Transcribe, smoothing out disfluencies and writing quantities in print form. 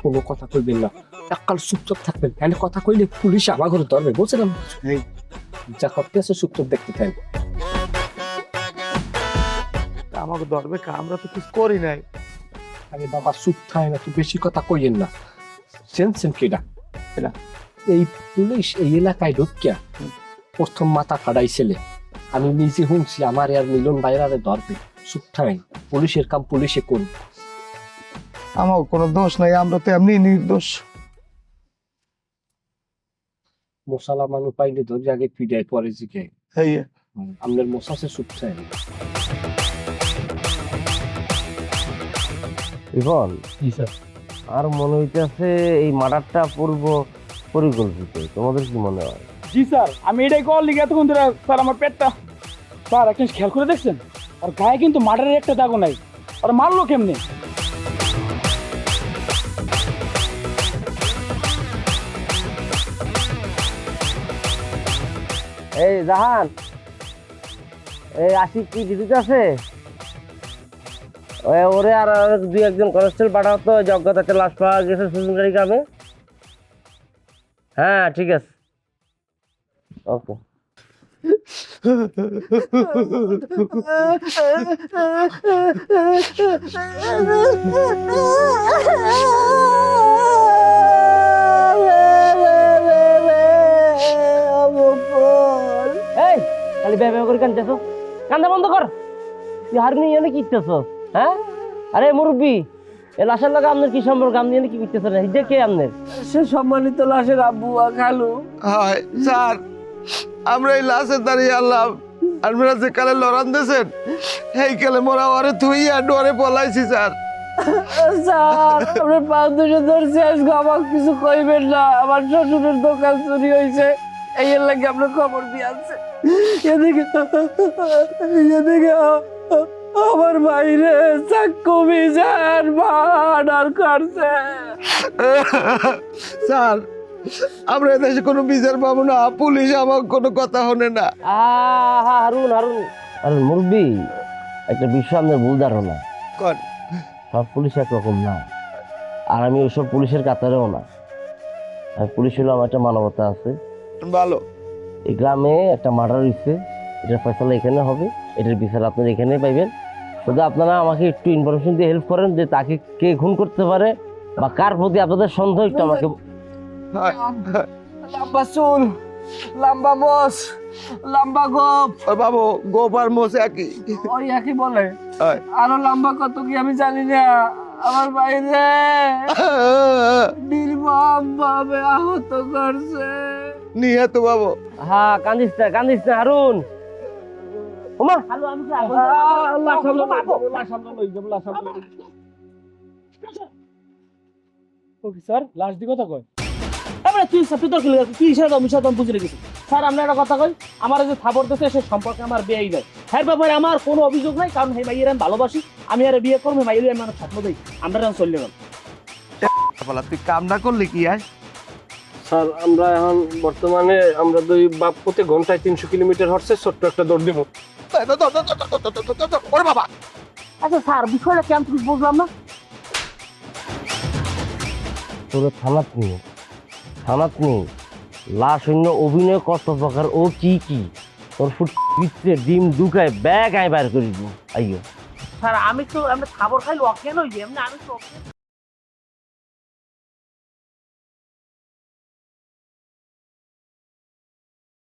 কোনো কথা কইবেন না, এককাল চুপচাপ থাকবেন, এখানে কথা কইলে পুলিশ আমার ঘরে ধরবে, বুঝলেন? এই যা করতে আছে চুপচাপ দেখতে থাকেন। আমাকে ধরবে কা? আমরা তো কিছু করি নাই। আরে বাবা চুপ থাকেন, একটু বেশি কথা কইয়েন না। সেনসেন কেডা এরা? এই পুলিশ এই এলাকায় ঢুকিয়া প্রথম মাথা ফাড়াইছিলে। আমি নিজে শুনছি আমার আর মিলন বাইরারে ধরবে। চুপ থাকেন, পুলিশের কাম পুলিশে কোন। আমার কোনো দোষ নাই, আমরা তো এমনি নির্দোষ। মশালা মানুষ পাইলে ধরে আগে পিড়ায় পরে জিকে। এই আপনার মশাসে চুপ থাকেন। রিপন, জি স্যার। আর মনে হইতেছে এই মার্ডারটা পূর্ব পরিকল্পিত। তোমাদের কি মনে হয়? জি স্যার, আমি এটাই কল লিখে এতক্ষণ ধরে স্যার আমার পেটটা। স্যার একটা জিনিস খেয়াল করে দেখছেন, আর গায়ে কিন্তু মার্ডারের একটা দাগও নাই। আর মারলো কেমনে? এই জাহান, এই আশিক কি ডিউটিতে আছে? ওরে আর দুই একজন কনস্টেবল পাঠাও তো, যজ্ঞতাতে লাশ পাওয়া গেছে সুজনগাড়ি গ্রামে। হ্যাঁ ঠিক আছে, ওকে। এই খালি ব্যবহার করে কান্দতেছ, কান্দা বন্ধ কর। তুই হার নিয়ে এনে কি করতেছ? হ্যাঁ, আরে মুরব্বী, এই লাশের লাগে আপনার কি সম্পর্ক? আপনি এনে কি করতেছেন? এটা কে আপনার? সে সম্মানিত লাশের আব্বু আর খালু। হয় স্যার, আমরা এই লাশে দাঁড়িয়ে আনলাম। আপনারা যে কালে লড়ান দিয়েছেন, এই কালে মোরা ওরে থুইয়া ডরে পলাইছি স্যার। স্যার আমরা 5-2 ধরছি, আজকে আমার কিছু কইবেন না। আমার শ্বশুরের দোকান চুরি হয়েছে, এই এর লাগে আপনার খবর দিয়ে আছে। এদিকে এদিকে আমার বাইরে চাকু বিজার মার্ডার করছে। স্যার আমরা এদেশে কোনো বিচার পাবো না, পুলিশ আমার কোনো কথা শোনে না। হারুন হারুন হারুন মুরব্বী, একটা বিষয় আপনার ভুল ধারণা। কোন? সব পুলিশ একরকম না, আর আমি ওইসব পুলিশের কাতারেও না। আর পুলিশ হলো আমার একটা মানবতা আছে। ভালো। এই গ্রামে একটা মার্ডার হয়েছে, এটার ফয়সালা এখানে হবে, এটার বিচার আপনারা এখানেই পাইবেন। শুধু আপনারা আমাকে একটু ইনফরমেশন দিয়ে হেল্প করেন যে তাকে কে খুন করতে পারে বা কার প্রতি আপনাদের সন্দেহ, একটু আমাকে। লম্বা চুল, লম্বা মোষ, লম্বা গোপ। ওই বাবু, গোপ আর মোষ একই। ওই একই বলে। আরো লম্বা কত কি আমি জানি না। আমার বাইরে নির্মম ভাবে আহত করছে। নিয়ে তো বাবু। হ্যাঁ, কান্দিস না হারুন। ওমা হালু, আমি কি আগুন আল্লাহ সামনে লই যাব, লাশ সামনে। ওকে স্যার, লাশ দি কথা কয়। আমরা তুই সাথে তো কি ইশারা দাও, মিশা তো বুঝে রেখেছি। স্যার আমরা একটা কথা কই, আমার যে থাবর দেশে সে সম্পর্কে আমার বিয়েই যায়। হ্যাঁ ব্যাপারে আমার কোনো অভিযোগ নাই, কারণ এই মাইয়ের আমি ভালোবাসি, আমি আর বিয়ে করবো, মাইয়ের আমি আমার স্বপ্ন দেই। আমরা এখন চলে গেলাম। তুই কাম না করলে কি হয়? স্যার আমরা এখন বর্তমানে আমরা দুই বাপ প্রতি ঘন্টায় 300 কিলোমিটার হচ্ছে, ছোট্ট একটা দৌড় দিব। ওরে বাবা, আচ্ছা স্যার, বিষয়টা কেমন তুমি বুঝলাম না। তোর থানাত নিয়ে লাশ অন্য অভিনয় কত প্রকার, ও কি কি তোর ফুট ভিতরে ডিম ঢুকায় ব্যাগ আই বার করে দিই। আইয়ো স্যার আমি তো খাবার খাইলো অকেন হই, এমনি আমি তো